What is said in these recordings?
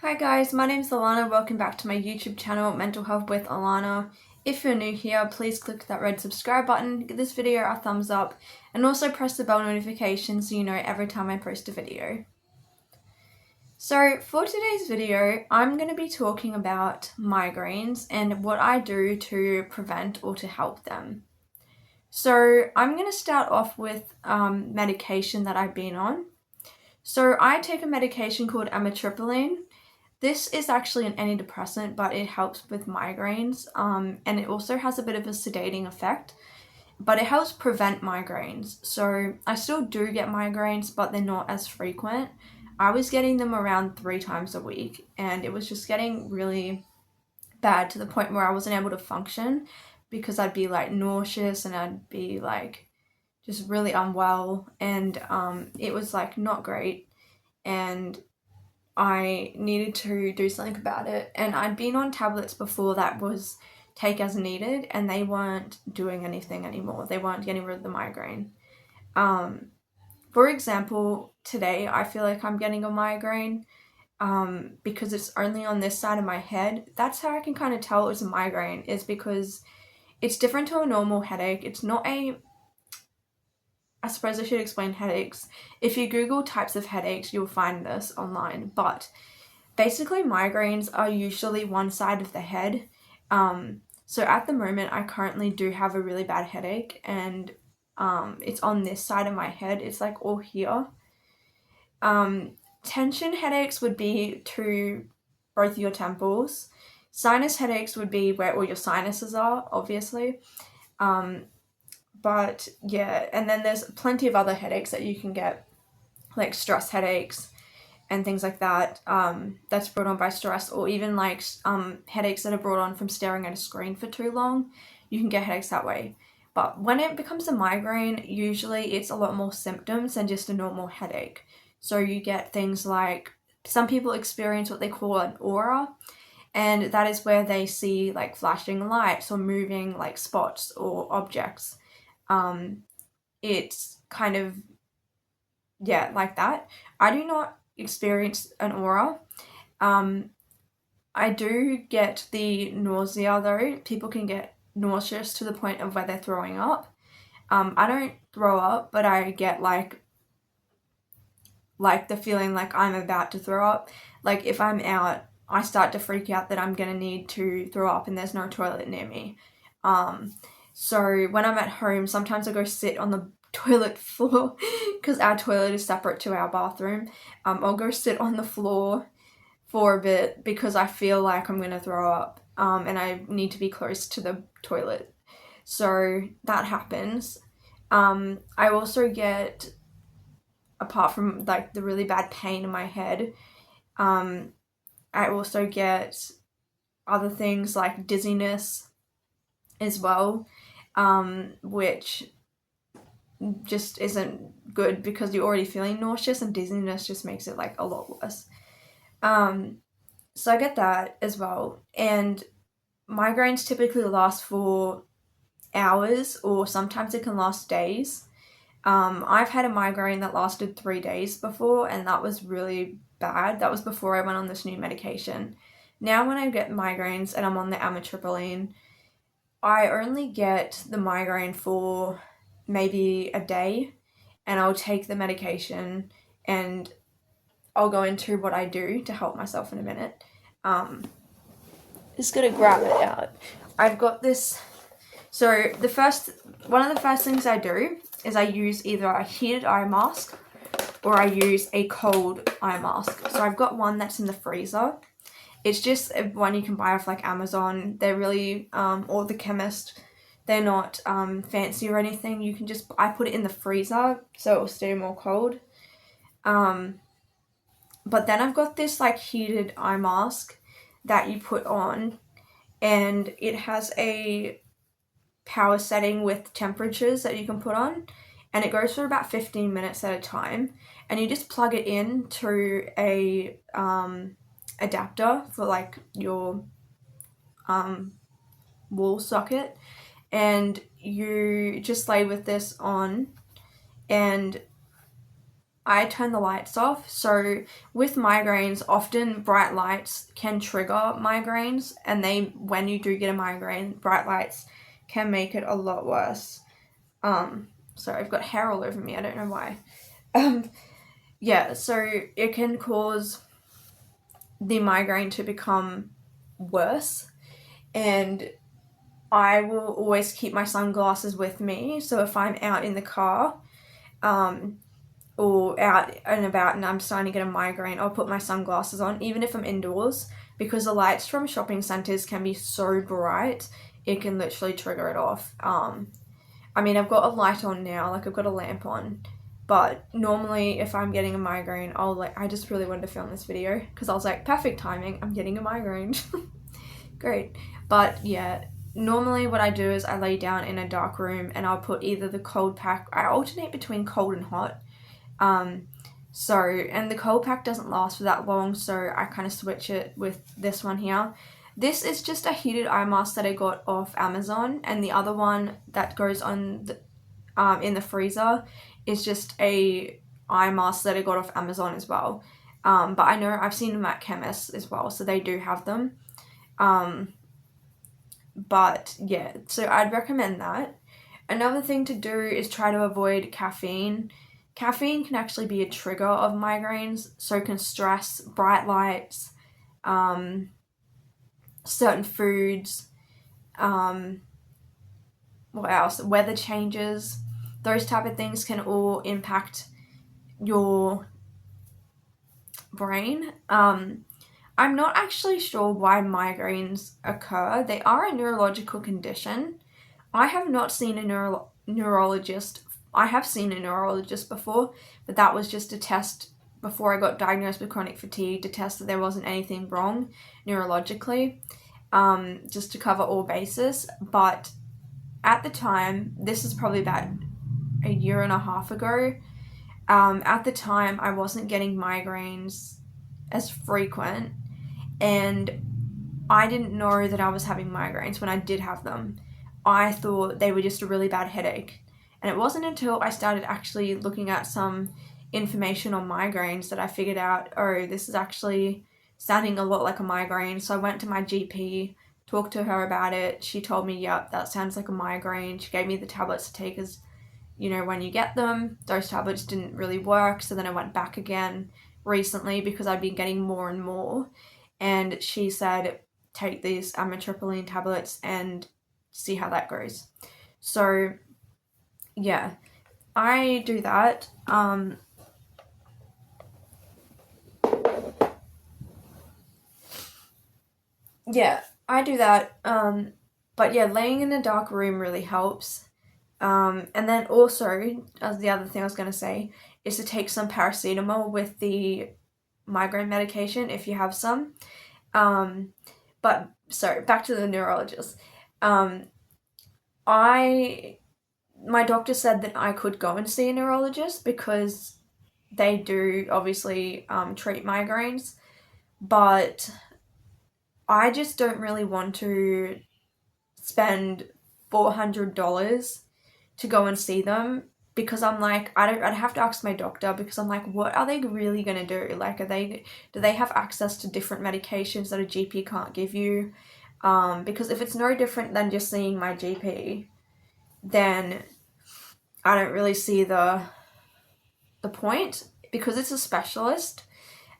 Hi guys, my name's Alana. Welcome back to my YouTube channel, Mental Health with Alana. If you're new here, please click that red subscribe button, give this video a thumbs up, and also press the bell notification so you know every time I post a video. So for today's video, I'm going to be talking about migraines and what I do to prevent or to help them. So I'm going to start off with medication that I've been on. So I take a medication called amitriptyline. This is actually an antidepressant, but it helps with migraines, and it also has a bit of a sedating effect, but it helps prevent migraines. So I still do get migraines, but they're not as frequent. I was getting them around 3 times a week, and it was just getting really bad to the point where I wasn't able to function because I'd be like nauseous and I'd be like just really unwell, and it was like not great, and I needed to do something about it. And I'd been on tablets before that was take as needed, and they weren't doing anything anymore. They weren't getting rid of the migraine. For example, today I feel like I'm getting a migraine because it's only on this side of my head. That's how I can kind of tell it's a migraine, is because it's different to a normal headache. It's not I suppose I should explain headaches. If you Google types of headaches, you'll find this online, but basically migraines are usually one side of the head. So at the moment, I currently do have a really bad headache, and it's on this side of my head. It's like all here. Tension headaches would be to both your temples. Sinus headaches would be where all your sinuses are, obviously. But yeah, and then there's plenty of other headaches that you can get, like stress headaches and things like that, that's brought on by stress, or even like headaches that are brought on from staring at a screen for too long. You can get headaches that way. But when it becomes a migraine, usually it's a lot more symptoms than just a normal headache. So you get things like, some people experience what they call an aura, and that is where they see like flashing lights or moving like spots or objects. It's kind of, yeah, like that. I do not experience an aura. I do get the nausea though. People can get nauseous to the point of where they're throwing up. I don't throw up, but I get like the feeling like I'm about to throw up. Like if I'm out, I start to freak out that I'm gonna need to throw up and there's no toilet near me. So when I'm at home, sometimes I go sit on the toilet floor because our toilet is separate to our bathroom. I'll go sit on the floor for a bit because I feel like I'm gonna throw up, and I need to be close to the toilet. So that happens. I also get, apart from like the really bad pain in my head, I also get other things like dizziness as well, which just isn't good because you're already feeling nauseous, and dizziness just makes it like a lot worse. So I get that as well, and migraines typically last for hours, or sometimes it can last days. I've had a migraine that lasted 3 days before, and that was really bad. That was before I went on this new medication. Now when I get migraines and I'm on the amitriptyline, I only get the migraine for maybe a day, and I'll take the medication, and I'll go into what I do to help myself in a minute. Just gonna grab it out. I've got this. So one of the first things I do is I use either a heated eye mask or I use a cold eye mask. So I've got one that's in the freezer. It's just one you can buy off like Amazon. They're really, or the chemist. They're not fancy or anything. You can just, I put it in the freezer so it will stay more cold. But then I've got this like heated eye mask that you put on, and it has a power setting with temperatures that you can put on, and it goes for about 15 minutes at a time, and you just plug it in to a adapter for like your wall socket, and you just lay with this on, and I turn the lights off. So with migraines, often bright lights can trigger migraines, and when you do get a migraine, bright lights can make it a lot worse. Sorry, I've got hair all over me, I don't know why. Yeah, so it can cause the migraine to become worse, and I will always keep my sunglasses with me. So if I'm out in the car, or out and about and I'm starting to get a migraine, I'll put my sunglasses on, even if I'm indoors, because the lights from shopping centres can be so bright, it can literally trigger it off. I mean, I've got a light on now, like I've got a lamp on, but normally if I'm getting a migraine, I just really wanted to film this video because I was like, perfect timing, I'm getting a migraine. Great. But yeah, normally what I do is I lay down in a dark room and I'll put either the cold pack, I alternate between cold and hot. And the cold pack doesn't last for that long, so I kind of switch it with this one here. This is just a heated eye mask that I got off Amazon, and the other one that goes on in the freezer is just a eye mask that I got off Amazon as well. But I know I've seen them at chemists as well, so they do have them. But yeah, so I'd recommend that. Another thing to do is try to avoid caffeine. Caffeine can actually be a trigger of migraines, so can stress, bright lights, certain foods, what else? Weather changes. Those type of things can all impact your brain. I'm not actually sure why migraines occur. They are a neurological condition. I have not seen a neurologist. I have seen a neurologist before, but that was just a test before I got diagnosed with chronic fatigue, to test that there wasn't anything wrong neurologically, just to cover all bases. But at the time, this is probably about a year and a half ago, at the time I wasn't getting migraines as frequent, and I didn't know that I was having migraines when I did have them. I thought they were just a really bad headache. And it wasn't until I started actually looking at some information on migraines that I figured out, oh, this is actually sounding a lot like a migraine. So I went to my GP, talked to her about it. She told me, yep, that sounds like a migraine. She gave me the tablets to take as, when you get them. Those tablets didn't really work. So then I went back again recently because I'd been getting more and more. And she said, take these amitriptyline tablets and see how that goes. So yeah, I do that. Yeah, I do that. But yeah, laying in a dark room really helps. And then also, as the other thing I was going to say, is to take some paracetamol with the migraine medication if you have some. But sorry, back to the neurologist. My doctor said that I could go and see a neurologist because they do obviously treat migraines, but I just don't really want to spend $400 to go and see them, because I'm like, I'd have to ask my doctor, because I'm like, what are they really going to do? Like, do they have access to different medications that a GP can't give you? Because if it's no different than just seeing my GP, then I don't really see the point, because it's a specialist.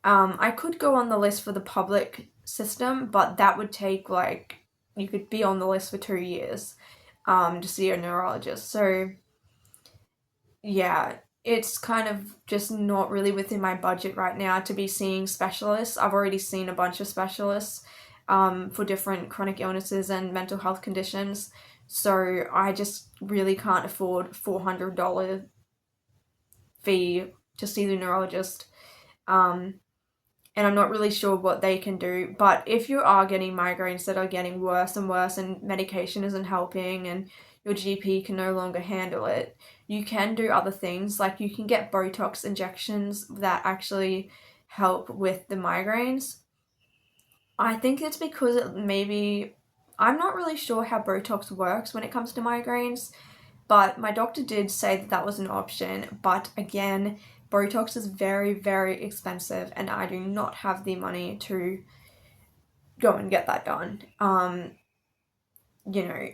I could go on the list for the public system, but that would take, you could be on the list for 2 years to see a neurologist. So yeah, it's kind of just not really within my budget right now to be seeing specialists. I've already seen a bunch of specialists for different chronic illnesses and mental health conditions. So I just really can't afford $400 fee to see the neurologist. And I'm not really sure what they can do. But if you are getting migraines that are getting worse and worse and medication isn't helping and your GP can no longer handle it, you can do other things. Like, you can get Botox injections that actually help with the migraines. I think it's because I'm not really sure how Botox works when it comes to migraines, but my doctor did say that was an option. But again, Botox is very, very expensive, and I do not have the money to go and get that done. You know,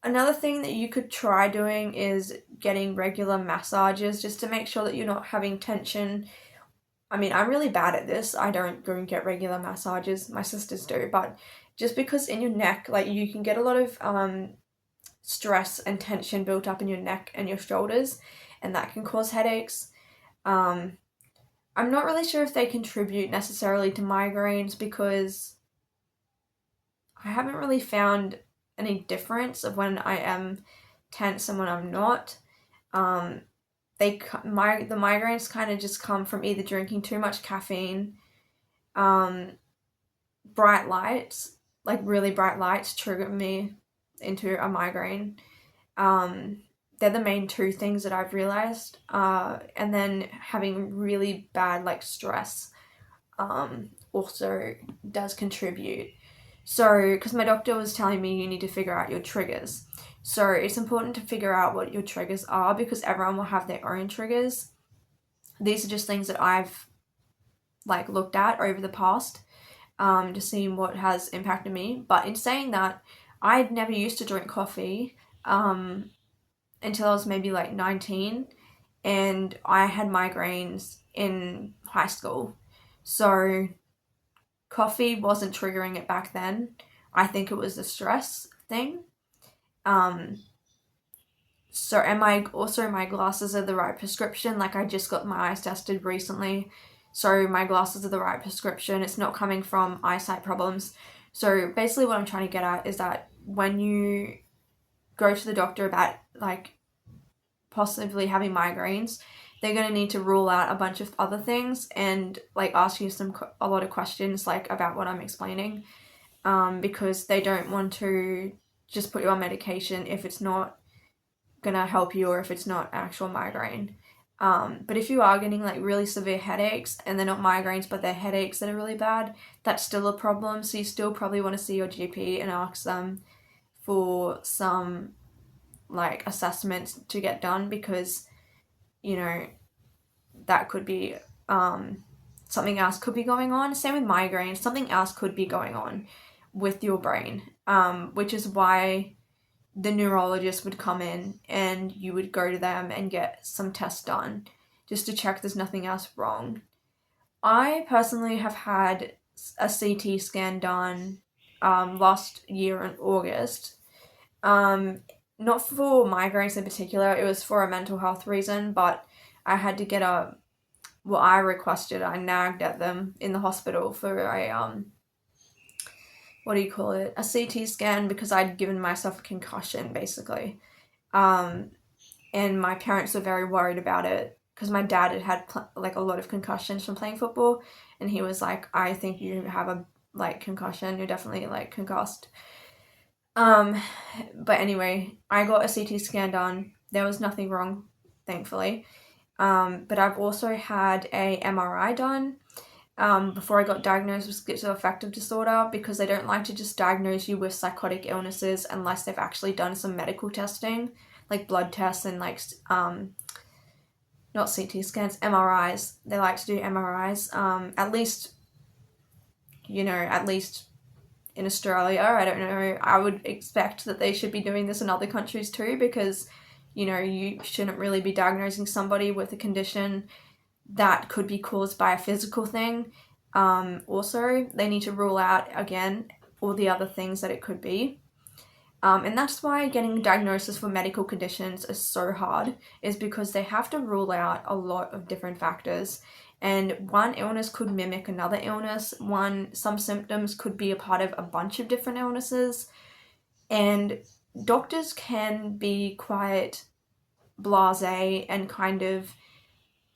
another thing that you could try doing is getting regular massages just to make sure that you're not having tension. I mean, I'm really bad at this. I don't go and get regular massages. My sisters do, but just because in your neck, like, you can get a lot of stress and tension built up in your neck and your shoulders, and that can cause headaches. I'm not really sure if they contribute necessarily to migraines, because I haven't really found any difference of when I am tense and when I'm not. The migraines kind of just come from either drinking too much caffeine, bright lights, like really bright lights, trigger me into a migraine. They're the main two things that I've realized. And then having really bad like stress also does contribute. So, because my doctor was telling me you need to figure out your triggers. So it's important to figure out what your triggers are, because everyone will have their own triggers. These are just things that I've like looked at over the past, to see what has impacted me. But in saying that, I'd never used to drink coffee until I was maybe like 19, and I had migraines in high school. So coffee wasn't triggering it back then. I think it was the stress thing. So, and my glasses are the right prescription. Like, I just got my eyes tested recently, so my glasses are the right prescription. It's not coming from eyesight problems. So basically what I'm trying to get at is that when you go to the doctor about like possibly having migraines, they're going to need to rule out a bunch of other things and like ask you a lot of questions like about what I'm explaining, because they don't want to just put you on medication if it's not gonna help you or if it's not actual migraine. But if you are getting like really severe headaches, and they're not migraines but they're headaches that are really bad, that's still a problem. So you still probably want to see your GP and ask them for some like assessments to get done, because you know that could be something else could be going on. Same with migraines, something else could be going on with your brain, which is why the neurologist would come in and you would go to them and get some tests done just to check there's nothing else wrong. I personally have had a CT scan done last year in August. Not for migraines in particular, it was for a mental health reason, but I had to get I nagged at them in the hospital for a a CT scan, because I'd given myself a concussion, basically. And my parents were very worried about it, because my dad had like a lot of concussions from playing football, and he was like, I think you have a like concussion, you're definitely like concussed. But anyway, I got a CT scan done. There was nothing wrong, thankfully. But I've also had a MRI done before I got diagnosed with schizoaffective disorder, because they don't like to just diagnose you with psychotic illnesses unless they've actually done some medical testing, like blood tests and like not CT scans, MRIs. They like to do MRIs, at least in Australia. I don't know, I would expect that they should be doing this in other countries too, because you shouldn't really be diagnosing somebody with a condition that could be caused by a physical thing. Also, they need to rule out, again, all the other things that it could be. And that's why getting diagnosis for medical conditions is so hard, is because they have to rule out a lot of different factors. And one illness could mimic another illness. Some symptoms could be a part of a bunch of different illnesses. And doctors can be quite blasé and kind of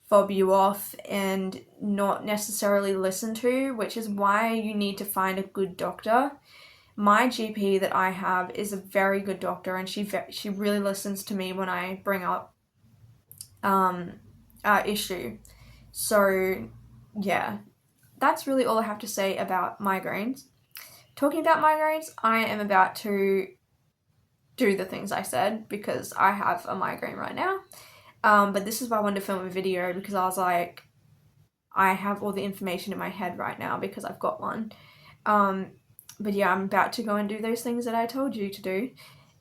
fob you off and not necessarily listen to, which is why you need to find a good doctor. My GP that I have is a very good doctor, and she really listens to me when I bring up issue. So yeah, that's really all I have to say about migraines. Talking about migraines, I am about to do the things I said, because I have a migraine right now. But this is why I wanted to film a video, because I was like, I have all the information in my head right now because I've got one. But yeah, I'm about to go and do those things that I told you to do,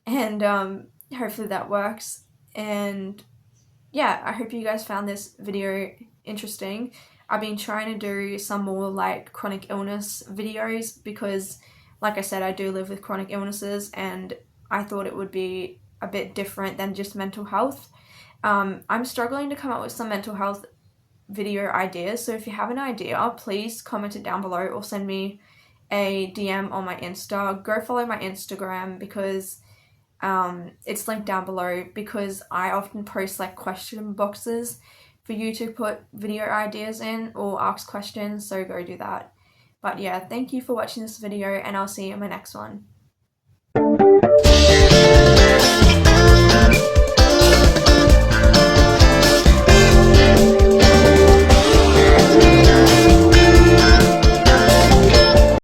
and hopefully that works. And yeah, I hope you guys found this video interesting. I've been trying to do some more like chronic illness videos because, like I said, I do live with chronic illnesses, and I thought it would be a bit different than just mental health. I'm struggling to come up with some mental health video ideas, so if you have an idea, please comment it down below or send me a DM on my Insta. Go follow my Instagram because it's linked down below, because I often post like question boxes for you to put video ideas in or ask questions, so go do that. But yeah, thank you for watching this video, and I'll see you in my next one.